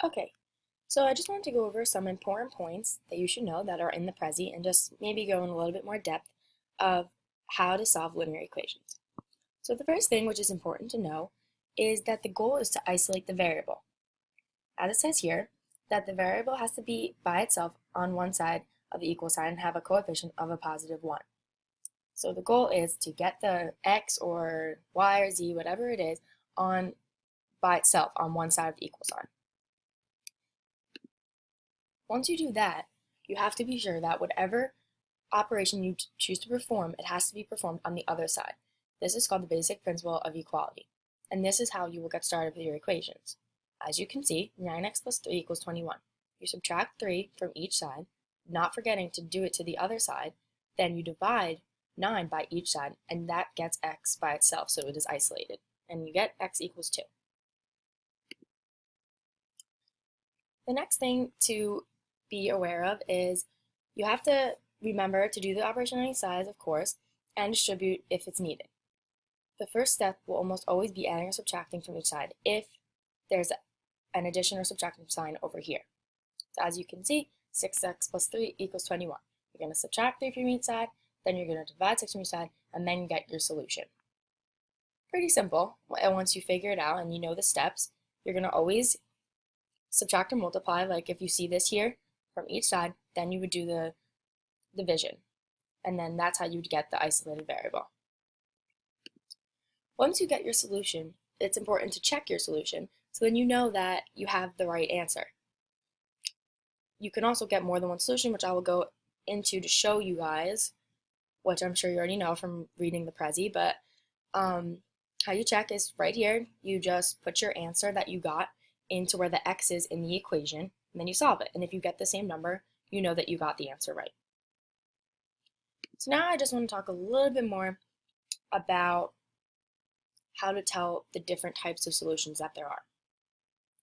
Okay, so I just wanted to go over some important points that you should know that are in the Prezi and just maybe go in a little bit more depth of how to solve linear equations. So the first thing which is important to know is that the goal is to isolate the variable. As it says here, that the variable has to be by itself on one side of the equal sign and have a coefficient of a positive 1. So the goal is to get the x or y or z, whatever it is, on by itself on one side of the equal sign. Once you do that, you have to be sure that whatever operation you choose to perform, it has to be performed on the other side. This is called the basic principle of equality, and this is how you will get started with your equations. As you can see, 9x plus 3 equals 21. You subtract 3 from each side, not forgetting to do it to the other side, then you divide 9 by each side, and that gets x by itself, so it is isolated, and you get x equals 2. The next thing to be aware of is you have to remember to do the operation on each side, of course, and distribute if it's needed. The first step will almost always be adding or subtracting from each side if there's an addition or subtraction sign over here. So as you can see, 6x plus 3 equals 21. You're going to subtract 3 from each side, then you're going to divide 6 from each side, and then you get your solution. Pretty simple, and once you figure it out and you know the steps, you're going to always subtract or multiply. Like if you see this here from each side, then you would do the division, and then that's how you'd get the isolated variable. Once you get your solution, it's important to check your solution so then you know that you have the right answer. You can also get more than one solution, which I will go into to show you guys, which I'm sure you already know from reading the Prezi, but how you check is right here. You just put your answer that you got into where the x is in the equation, and then you solve it. And if you get the same number, you know that you got the answer right. So now I just want to talk a little bit more about how to tell the different types of solutions that there are.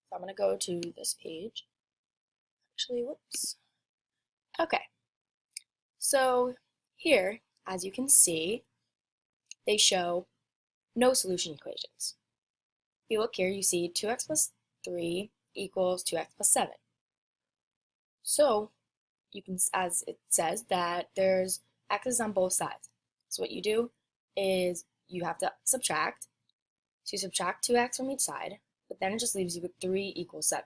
So I'm going to go to this page. Actually, whoops. Okay. So here, as you can see, they show no solution equations. If you look here, you see 2x plus 3 equals 2x plus 7. So you can, as it says, that there's x's on both sides. So what you do is you have to subtract. So you subtract 2x from each side, but then it just leaves you with 3 equals 7.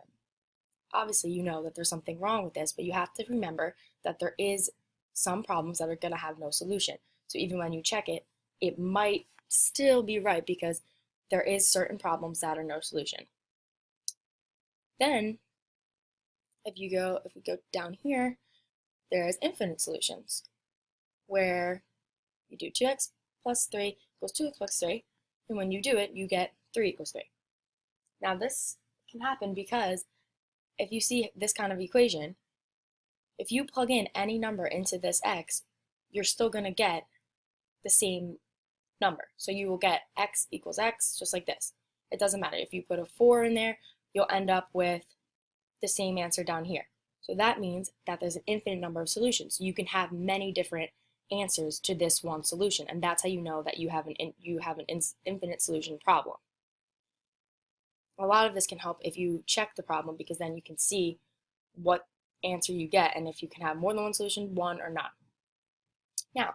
Obviously, you know that there's something wrong with this, but you have to remember that there is some problems that are going to have no solution. So even when you check it, it might still be right because there is certain problems that are no solution. Then, if we go down here, there's infinite solutions, where you do 2x plus 3 equals 2x plus 3, and when you do it, you get 3 equals 3. Now this can happen because if you see this kind of equation, if you plug in any number into this x, you're still going to get the same number. So you will get x equals x, just like this. It doesn't matter. If you put a 4 in there, you'll end up with the same answer down here. So that means that there's an infinite number of solutions. You can have many different answers to this one solution, and that's how you know that you have an infinite solution problem. A lot of this can help if you check the problem, because then you can see what answer you get and if you can have more than one solution, one or not. Now,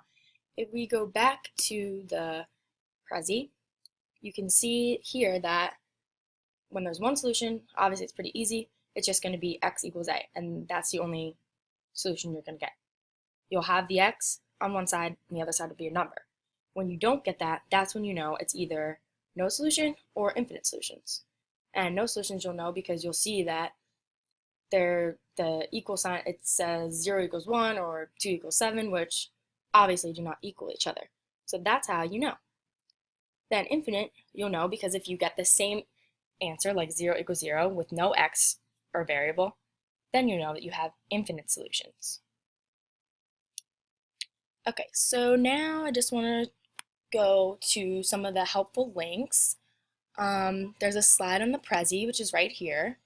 if we go back to the Prezi, you can see here that when there's one solution, obviously it's pretty easy. It's just going to be x equals a, and that's the only solution you're going to get. You'll have the x on one side, and the other side will be a number. When you don't get that, that's when you know it's either no solution or infinite solutions. And no solutions you'll know because you'll see that the equal sign, it says 0 equals 1 or 2 equals 7, which obviously do not equal each other. So that's how you know. Then infinite, you'll know because if you get the same answer, like 0 equals 0 with no x or variable, then you know that you have infinite solutions. Okay, so now I just want to go to some of the helpful links. There's a slide on the Prezi, which is right here,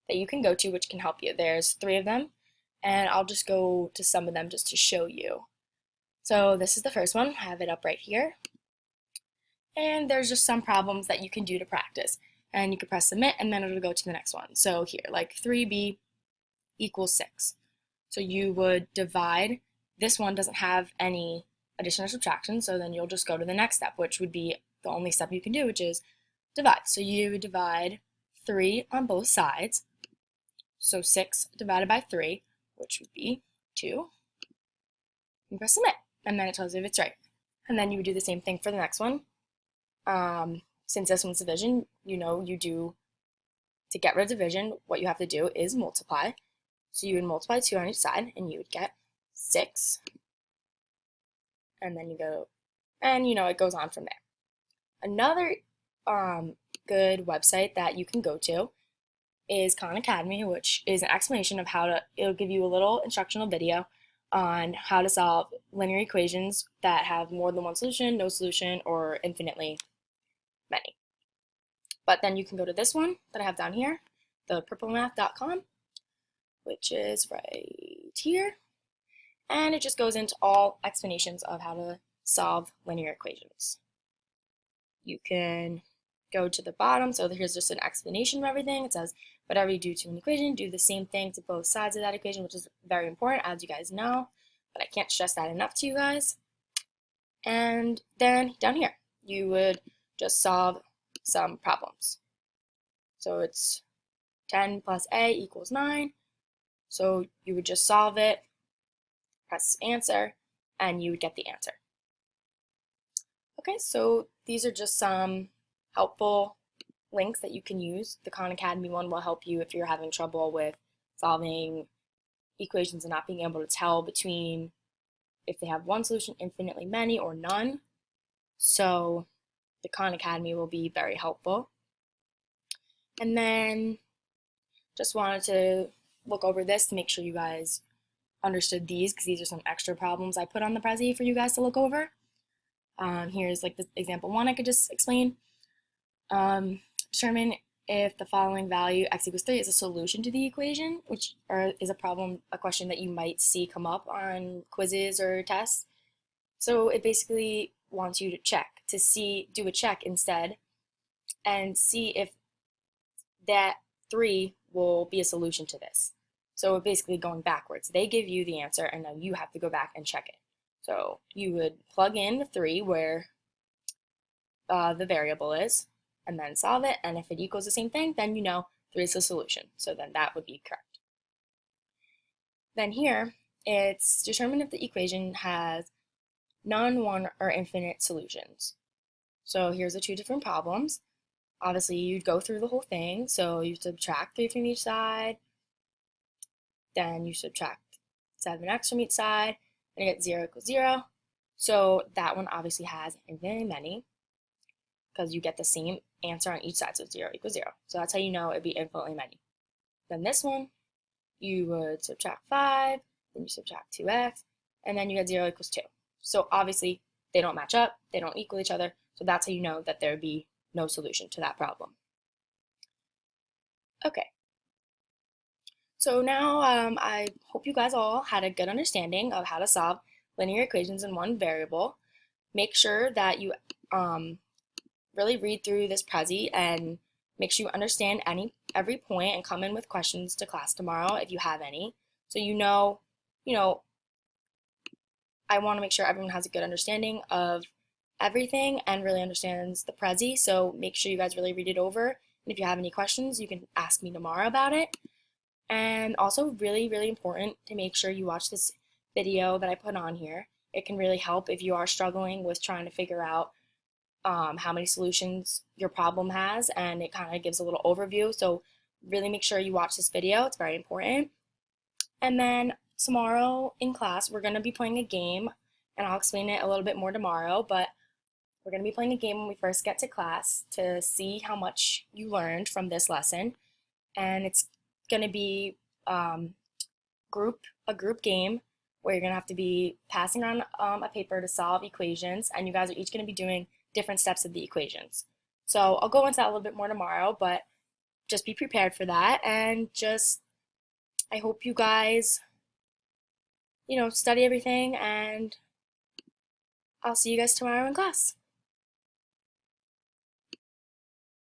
that you can go to, which can help you. There's 3 of them, and I'll just go to some of them just to show you. So this is the first one. I have it up right here. And there's just some problems that you can do to practice. and you can press submit, and then it'll go to the next one. So here, like 3b equals 6. So you would divide. This one doesn't have any addition or subtraction, so then you'll just go to the next step, which would be the only step you can do, which is divide. So you divide 3 on both sides. So 6 divided by 3, which would be 2. You press submit, and then it tells you if it's right. And then you would do the same thing for the next one. Since this one's division, you do, to get rid of division, what you have to do is multiply. So you would multiply 2 on each side, and you would get 6. And then you go, and it goes on from there. Another good website that you can go to is Khan Academy, which is an explanation of it'll give you a little instructional video on how to solve linear equations that have more than one solution, no solution, or infinitely many. But then you can go to this one that I have down here, the purplemath.com, which is right here. And it just goes into all explanations of how to solve linear equations. You can go to the bottom, so here's just an explanation of everything. It says, whatever you do to an equation, do the same thing to both sides of that equation, which is very important, as you guys know, but I can't stress that enough to you guys. And then down here, you would just solve some problems. So it's 10 plus a equals 9. So you would just solve it, press answer, and you would get the answer. Okay, so these are just some helpful links that you can use. The Khan Academy one will help you if you're having trouble with solving equations and not being able to tell between if they have one solution, infinitely many, or none. So the Khan Academy will be very helpful. And then just wanted to look over this to make sure you guys understood these, because these are some extra problems I put on the Prezi for you guys to look over. Here's like the example one I could just explain. Determine if the following value, x equals 3, is a solution to the equation, which is a question that you might see come up on quizzes or tests. So it basically wants you to do a check instead, and see if that 3 will be a solution to this. So basically going backwards. They give you the answer, and then you have to go back and check it. So you would plug in the 3 where the variable is, and then solve it, and if it equals the same thing, then 3 is the solution. So then that would be correct. Then here, it's determine if the equation has none, one, or infinite solutions. So here's the 2 different problems. Obviously, you'd go through the whole thing. So you subtract 3 from each side, then you subtract 7x from each side, and you get 0 equals 0. So that one obviously has infinitely many, because you get the same answer on each side, so 0 equals 0. So that's how you know it'd be infinitely many. Then this one, you would subtract 5, then you subtract 2x, and then you get 0 equals 2. So obviously, they don't match up, they don't equal each other, so that's how you know that there would be no solution to that problem. Okay. So now I hope you guys all had a good understanding of how to solve linear equations in one variable. Make sure that you really read through this Prezi and make sure you understand every point and come in with questions to class tomorrow if you have any. So I want to make sure everyone has a good understanding of everything and really understands the Prezi. So make sure you guys really read it over. And if you have any questions, you can ask me tomorrow about it. And also really, really important to make sure you watch this video that I put on here. It can really help if you are struggling with trying to figure out how many solutions your problem has, and it kind of gives a little overview. So really make sure you watch this video. It's very important. And then tomorrow in class, we're going to be playing a game, and I'll explain it a little bit more tomorrow, but we're going to be playing a game when we first get to class to see how much you learned from this lesson. And it's going to be a group game where you're going to have to be passing around a paper to solve equations, and you guys are each going to be doing different steps of the equations. So I'll go into that a little bit more tomorrow, but just be prepared for that, and I hope you guys, study everything, and I'll see you guys tomorrow in class.